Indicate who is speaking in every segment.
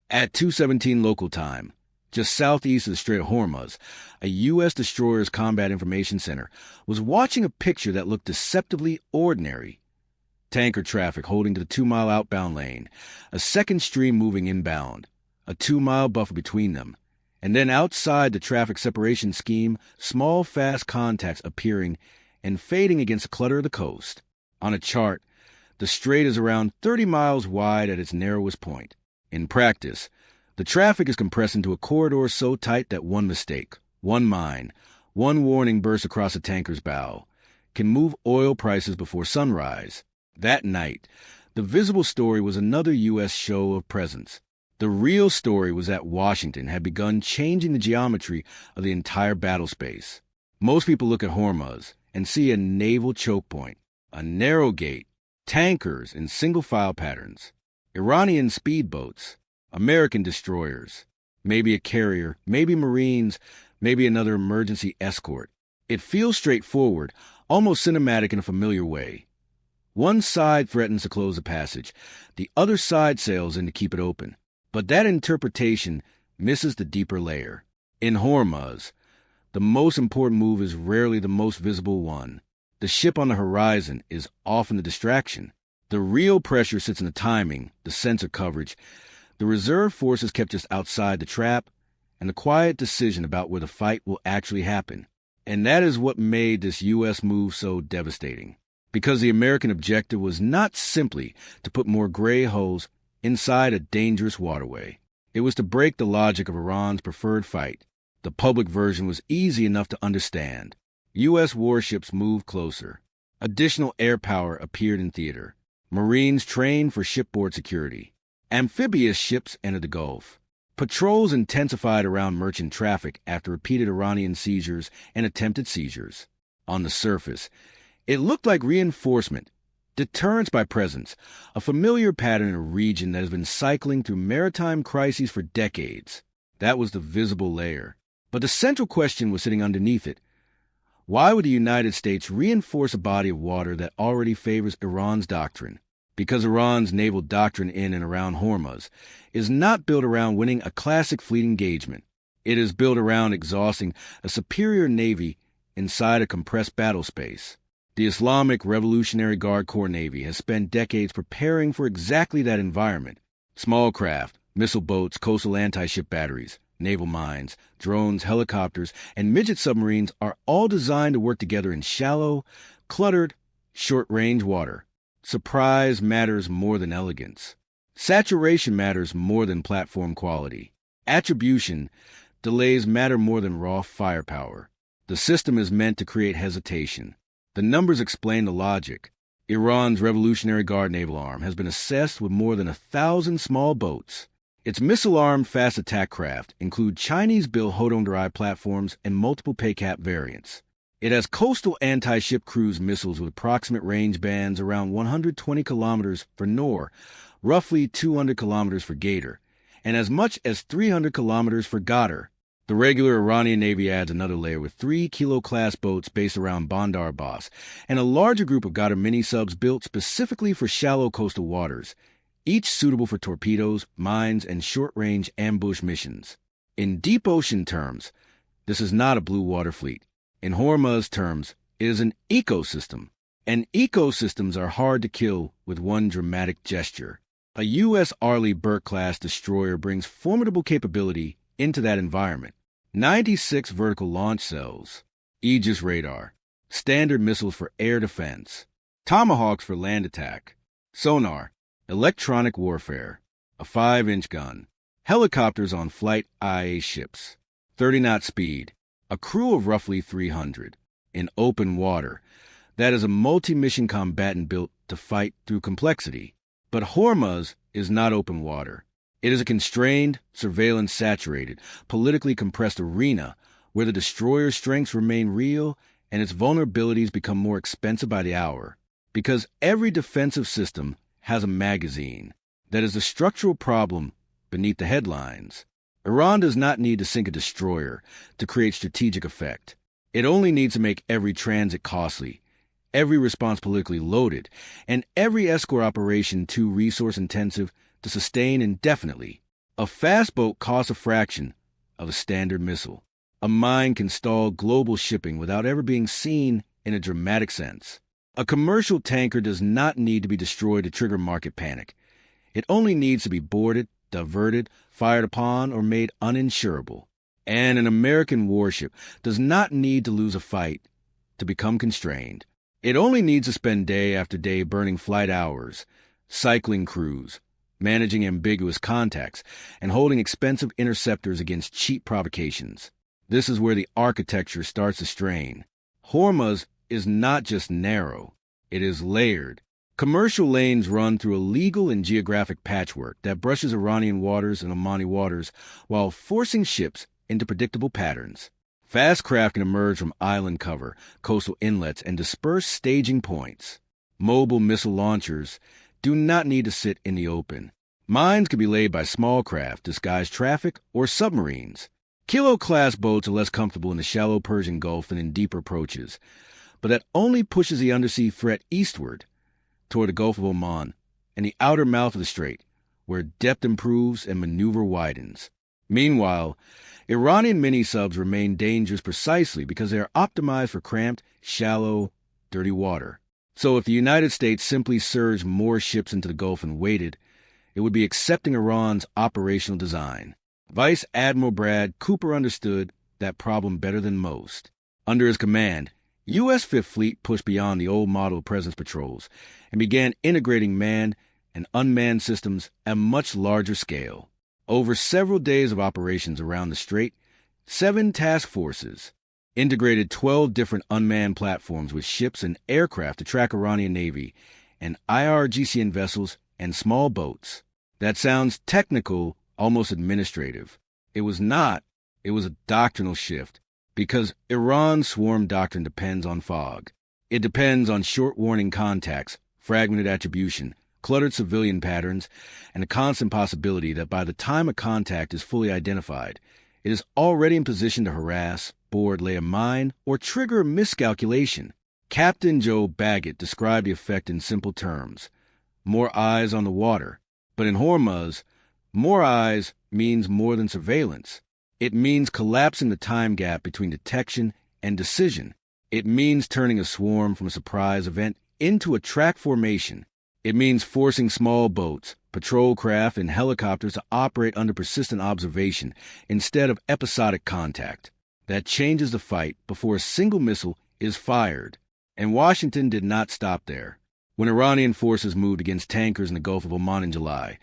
Speaker 1: At 2:17 local time, just southeast of the Strait of Hormuz, a U.S. destroyer's combat information center was watching a picture that looked deceptively ordinary. Tanker traffic holding to the 2-mile outbound lane, a second stream moving inbound, a 2-mile buffer between them, and then outside the traffic separation scheme, small fast contacts appearing and fading against the clutter of the coast. On a chart, the strait is around 30 miles wide at its narrowest point. In practice, the traffic is compressed into a corridor so tight that one mistake, one mine, one warning burst across a tanker's bow can move oil prices before sunrise. That night, the visible story was another U.S. show of presence. The real story was that Washington had begun changing the geometry of the entire battle space. Most people look at Hormuz and see a naval chokepoint, a narrow gate, tankers in single-file patterns, Iranian speedboats, American destroyers, maybe a carrier, maybe Marines, maybe another emergency escort. It feels straightforward, almost cinematic in a familiar way. One side threatens to close the passage. The other side sails in to keep it open. But that interpretation misses the deeper layer. In Hormuz, the most important move is rarely the most visible one. The ship on the horizon is often the distraction. The real pressure sits in the timing, the sensor coverage, the reserve forces kept just outside the trap, and the quiet decision about where the fight will actually happen. And that is what made this U.S. move so devastating. Because the American objective was not simply to put more gray holes inside a dangerous waterway. It was to break the logic of Iran's preferred fight. The public version was easy enough to understand. U.S. warships moved closer. Additional air power appeared in theater. Marines trained for shipboard security. Amphibious ships entered the Gulf. Patrols intensified around merchant traffic after repeated Iranian seizures and attempted seizures. On the surface, it looked like reinforcement, deterrence by presence, a familiar pattern in a region that has been cycling through maritime crises for decades. That was the visible layer. But the central question was sitting underneath it. Why would the United States reinforce a body of water that already favors Iran's doctrine? Because Iran's naval doctrine in and around Hormuz is not built around winning a classic fleet engagement. It is built around exhausting a superior navy inside a compressed battle space. The Islamic Revolutionary Guard Corps Navy has spent decades preparing for exactly that environment. Small craft, missile boats, coastal anti-ship batteries, naval mines, drones, helicopters, and midget submarines are all designed to work together in shallow, cluttered, short-range water. Surprise matters more than elegance. Saturation matters more than platform quality. Attribution delays matter more than raw firepower. The system is meant to create hesitation. The numbers explain the logic. Iran's Revolutionary Guard naval arm has been assessed with more than 1,000 small boats. Its missile-armed fast attack craft include Chinese-built Hodong-derived platforms and multiple PACAP variants. It has coastal anti-ship cruise missiles with approximate range bands around 120 kilometers for Nor, roughly 200 kilometers for Gator, and as much as 300 kilometers for Ghadir. The regular Iranian Navy adds another layer with 3 Kilo-class boats based around Bandar Abbas, and a larger group of Ghadir mini-subs built specifically for shallow coastal waters, each suitable for torpedoes, mines, and short-range ambush missions. In deep ocean terms, this is not a blue water fleet. In Hormuz terms, it is an ecosystem. And ecosystems are hard to kill with one dramatic gesture. A U.S. Arleigh Burke-class destroyer brings formidable capability into that environment. 96 vertical launch cells, Aegis radar, standard missiles for air defense, Tomahawks for land attack, sonar, electronic warfare, a 5-inch gun, helicopters on flight IA ships, 30-knot speed, a crew of roughly 300, in open water. That is a multi-mission combatant built to fight through complexity. But Hormuz is not open water. It is a constrained, surveillance-saturated, politically compressed arena where the destroyer's strengths remain real and its vulnerabilities become more expensive by the hour. Because every defensive system has a magazine. That is the structural problem beneath the headlines. Iran does not need to sink a destroyer to create strategic effect. It only needs to make every transit costly, every response politically loaded, and every escort operation too resource-intensive to sustain indefinitely. A fast boat costs a fraction of a standard missile. A mine can stall global shipping without ever being seen in a dramatic sense. A commercial tanker does not need to be destroyed to trigger market panic. It only needs to be boarded, diverted, fired upon, or made uninsurable. And an American warship does not need to lose a fight to become constrained. It only needs to spend day after day burning flight hours, cycling crews, managing ambiguous contacts, and holding expensive interceptors against cheap provocations. This is where the architecture starts to strain. Hormuz is not just narrow, it is layered. Commercial lanes run through a legal and geographic patchwork that brushes Iranian waters and Omani waters while forcing ships into predictable patterns. Fast craft can emerge from island cover, coastal inlets, and dispersed staging points. Mobile missile launchers do not need to sit in the open. Mines can be laid by small craft, disguised traffic, or submarines. Kilo-class boats are less comfortable in the shallow Persian Gulf than in deeper approaches, but that only pushes the undersea threat eastward, toward the Gulf of Oman and the outer mouth of the strait, where depth improves and maneuver widens. Meanwhile, Iranian mini-subs remain dangerous precisely because they are optimized for cramped, shallow, dirty water. So if the United States simply surged more ships into the Gulf and waited, it would be accepting Iran's operational design. Vice Admiral Brad Cooper understood that problem better than most. Under his command, U.S. Fifth Fleet pushed beyond the old model of presence patrols and began integrating manned and unmanned systems at a much larger scale. Over several days of operations around the strait, 7 task forces integrated 12 different unmanned platforms with ships and aircraft to track Iranian Navy and IRGCN vessels and small boats. That sounds technical, almost administrative. It was not. It was a doctrinal shift, because Iran's swarm doctrine depends on fog. It depends on short warning contacts, fragmented attribution, cluttered civilian patterns, and the constant possibility that by the time a contact is fully identified, it is already in position to harass, board, lay a mine, or trigger a miscalculation. Captain Joe Baggett described the effect in simple terms. More eyes on the water. But in Hormuz, more eyes means more than surveillance. It means collapsing the time gap between detection and decision. It means turning a swarm from a surprise event into a track formation. It means forcing small boats, patrol craft, and helicopters to operate under persistent observation instead of episodic contact. That changes the fight before a single missile is fired. And Washington did not stop there. When Iranian forces moved against tankers in the Gulf of Oman in July,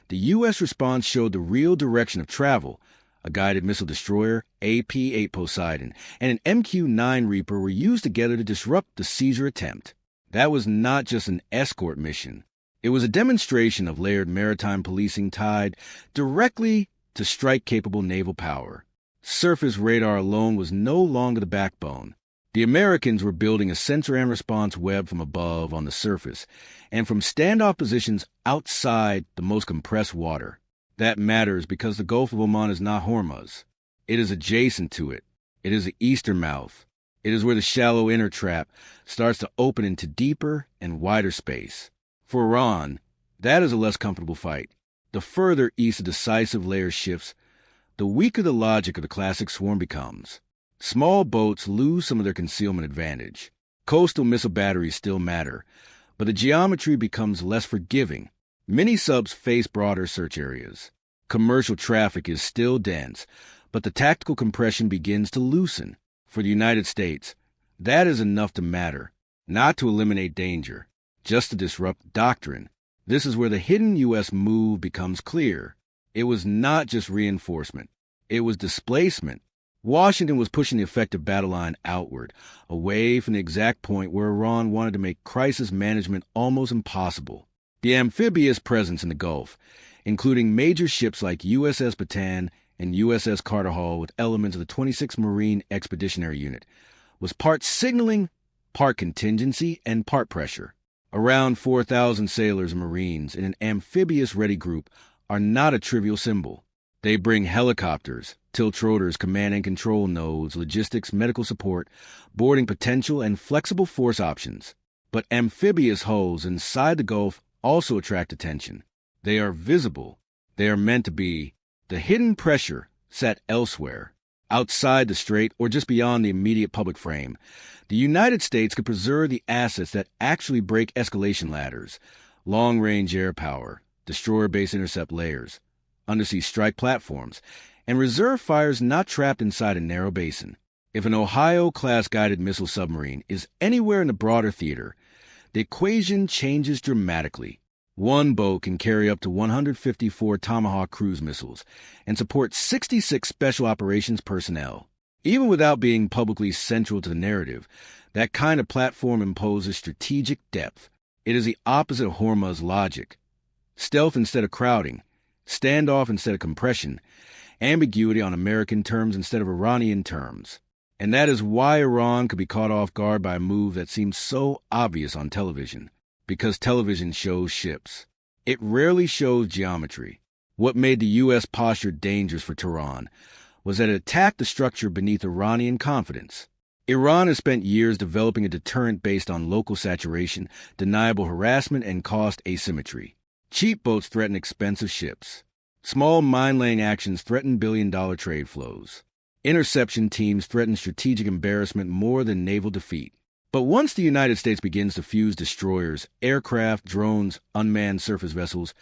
Speaker 1: the U.S. response showed the real direction of travel. A guided missile destroyer, AP-8 Poseidon, and an MQ-9 Reaper were used together to disrupt the seizure attempt. That was not just an escort mission. It was a demonstration of layered maritime policing tied directly to strike-capable naval power. Surface radar alone was no longer the backbone. The Americans were building a sensor and response web from above on the surface and from standoff positions outside the most compressed water. That matters because the Gulf of Oman is not Hormuz. It is adjacent to it. It is the eastern mouth. It is where the shallow inner trap starts to open into deeper and wider space. For Iran, that is a less comfortable fight. The further east the decisive layer shifts, the weaker the logic of the classic swarm becomes. Small boats lose some of their concealment advantage. Coastal missile batteries still matter, but the geometry becomes less forgiving. Mini-subs face broader search areas. Commercial traffic is still dense, but the tactical compression begins to loosen. For the United States, that is enough to matter, not to eliminate danger, just to disrupt doctrine. This is where the hidden U.S. move becomes clear. It was not just reinforcement. It was displacement. Washington was pushing the effective battle line outward, away from the exact point where Iran wanted to make crisis management almost impossible. The amphibious presence in the Gulf, including major ships like USS Bataan and USS Carter Hall with elements of the 26th Marine Expeditionary Unit, was part signaling, part contingency, and part pressure. Around 4,000 sailors and Marines in an amphibious-ready group are not a trivial symbol. They bring helicopters, tiltrotors, command and control nodes, logistics, medical support, boarding potential, and flexible force options. But amphibious hulls inside the Gulf also attract attention. They are visible. They are meant to be The hidden pressure sat elsewhere, outside the strait or just beyond the immediate public frame. The United States could preserve the assets that actually break escalation ladders: long-range air power, destroyer-based intercept layers, undersea strike platforms, and reserve fires not trapped inside a narrow basin. If an Ohio-class guided missile submarine is anywhere in the broader theater, the equation changes dramatically. One boat can carry up to 154 Tomahawk cruise missiles and support 66 special operations personnel. Even without being publicly central to the narrative, that kind of platform imposes strategic depth. It is the opposite of Hormuz logic. Stealth instead of crowding, standoff instead of compression, ambiguity on American terms instead of Iranian terms. And that is why Iran could be caught off guard by a move that seems so obvious on television. Because television shows ships. It rarely shows geometry. What made the U.S. posture dangerous for Tehran was that it attacked the structure beneath Iranian confidence. Iran has spent years developing a deterrent based on local saturation, deniable harassment, and cost asymmetry. Cheap boats threaten expensive ships. Small mine-laying actions threaten billion-dollar trade flows. Interception teams threaten strategic embarrassment more than naval defeat. But once the United States begins to fuse destroyers, aircraft, drones, unmanned surface vessels,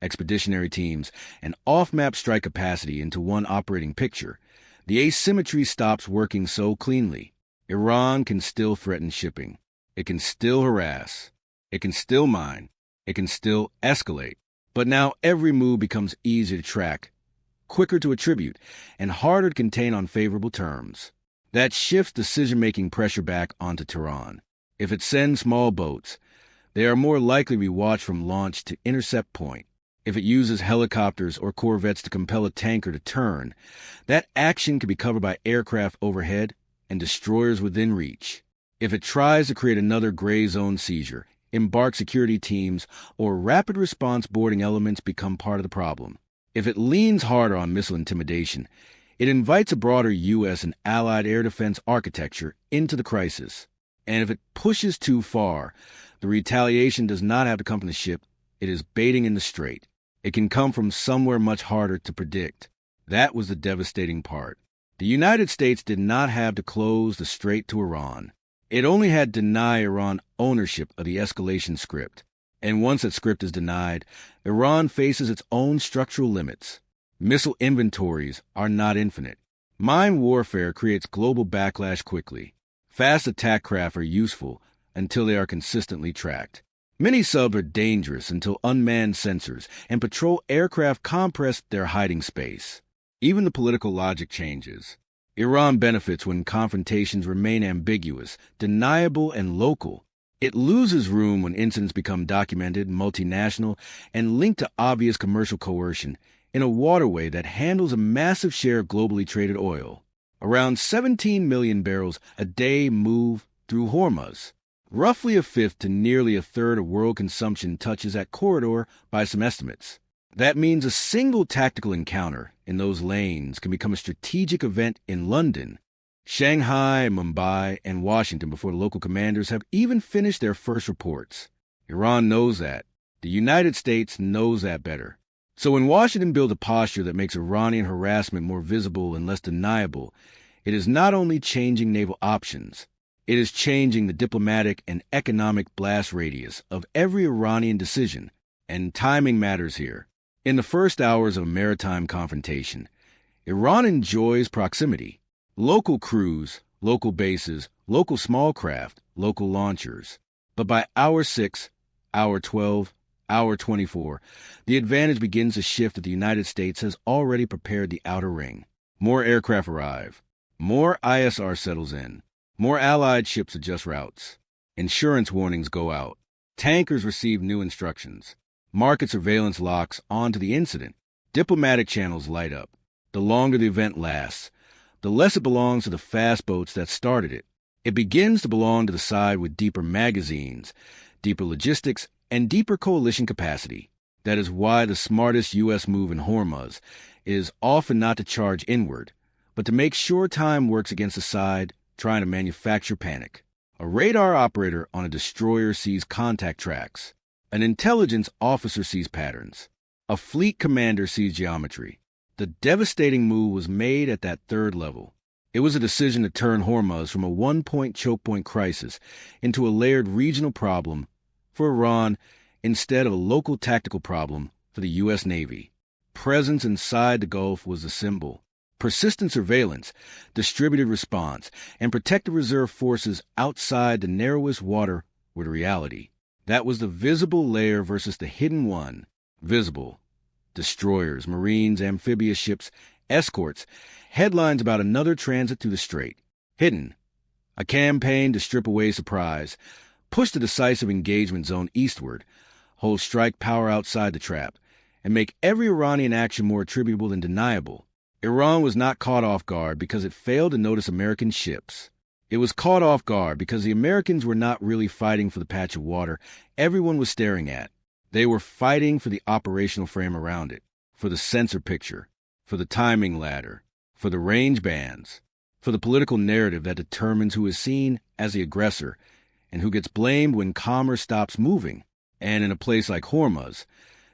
Speaker 1: expeditionary teams, and off-map strike capacity into one operating picture, the asymmetry stops working so cleanly. Iran can still threaten shipping. It can still harass. It can still mine. It can still escalate. But now every move becomes easier to track, quicker to attribute, and harder to contain on favorable terms. That shifts decision-making pressure back onto Tehran. If it sends small boats, they are more likely to be watched from launch to intercept point. If it uses helicopters or corvettes to compel a tanker to turn, that action can be covered by aircraft overhead and destroyers within reach. If it tries to create another gray zone seizure, embark security teams or rapid response boarding elements become part of the problem. If it leans harder on missile intimidation, it invites a broader U.S. and allied air defense architecture into the crisis. And if it pushes too far, the retaliation does not have to come from the ship. It is baiting in the strait. It can come from somewhere much harder to predict. That was the devastating part. The United States did not have to close the strait to Iran. It only had to deny Iran ownership of the escalation script. And once that script is denied, Iran faces its own structural limits. Missile inventories are not infinite. Mine warfare creates global backlash quickly. Fast attack craft are useful until they are consistently tracked. Mini-subs are dangerous until unmanned sensors and patrol aircraft compress their hiding space. Even the political logic changes. Iran benefits when confrontations remain ambiguous, deniable, and local. It loses room when incidents become documented, multinational, and linked to obvious commercial coercion in a waterway that handles a massive share of globally traded oil. Around 17 million barrels a day move through Hormuz. Roughly a fifth to nearly a third of world consumption touches that corridor by some estimates. That means a single tactical encounter in those lanes can become a strategic event in London, Shanghai, Mumbai, and Washington before the local commanders have even finished their first reports. Iran knows that. The United States knows that better. So when Washington builds a posture that makes Iranian harassment more visible and less deniable, it is not only changing naval options, it is changing the diplomatic and economic blast radius of every Iranian decision. And timing matters here. In the first hours of a maritime confrontation, Iran enjoys proximity. Local crews, local bases, local small craft, local launchers. But by hour 6, hour 12, hour 24, the advantage begins to shift that the United States has already prepared the outer ring. More aircraft arrive. More ISR settles in. More Allied ships adjust routes. Insurance warnings go out. Tankers receive new instructions. Market surveillance locks onto the incident. Diplomatic channels light up. The longer the event lasts, the less it belongs to the fast boats that started it. It begins to belong to the side with deeper magazines, deeper logistics, and deeper coalition capacity. That is why the smartest U.S. move in Hormuz is often not to charge inward, but to make sure time works against the side trying to manufacture panic. A radar operator on a destroyer sees contact tracks. An intelligence officer sees patterns. A fleet commander sees geometry. The devastating move was made at that third level. It was a decision to turn Hormuz from a one-point chokepoint crisis into a layered regional problem for Iran instead of a local tactical problem for the U.S. Navy. Presence inside the Gulf was the symbol. Persistent surveillance, distributed response, and protective reserve forces outside the narrowest water were the reality. That was the visible layer versus the hidden one. Visible: destroyers, marines, amphibious ships, escorts, headlines about another transit through the strait. Hidden: a campaign to strip away surprise, push the decisive engagement zone eastward, hold strike power outside the trap, and make every Iranian action more attributable than deniable. Iran was not caught off guard because it failed to notice American ships. It was caught off guard because the Americans were not really fighting for the patch of water everyone was staring at. They were fighting for the operational frame around it, for the sensor picture, for the timing ladder, for the range bands, for the political narrative that determines who is seen as the aggressor and who gets blamed when commerce stops moving. And in a place like Hormuz,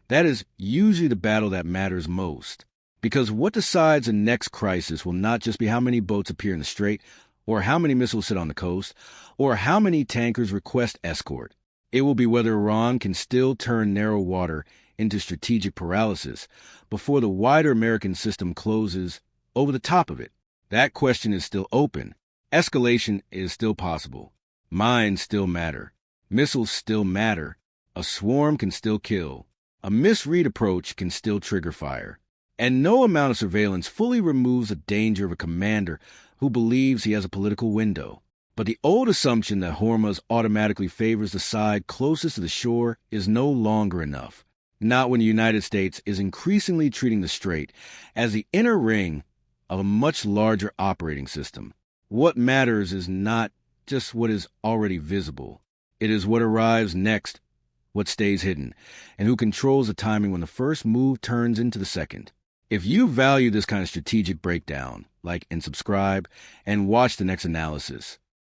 Speaker 1: that is usually the battle that matters most. Because what decides the next crisis will not just be how many boats appear in the strait, or how many missiles sit on the coast, or how many tankers request escort. It will be whether Iran can still turn narrow water into strategic paralysis before the wider American system closes over the top of it. That question is still open. Escalation is still possible. Mines still matter. Missiles still matter. A swarm can still kill. A misread approach can still trigger fire. And no amount of surveillance fully removes the danger of a commander who believes he has a political window. But the old assumption that Hormuz automatically favors the side closest to the shore is no longer enough. Not when the United States is increasingly treating the strait as the inner ring of a much larger operating system. What matters is not just what is already visible. It is what arrives next, what stays hidden, and who controls the timing when the first move turns into the second. If you value this kind of strategic breakdown, like and subscribe, and watch the next analysis.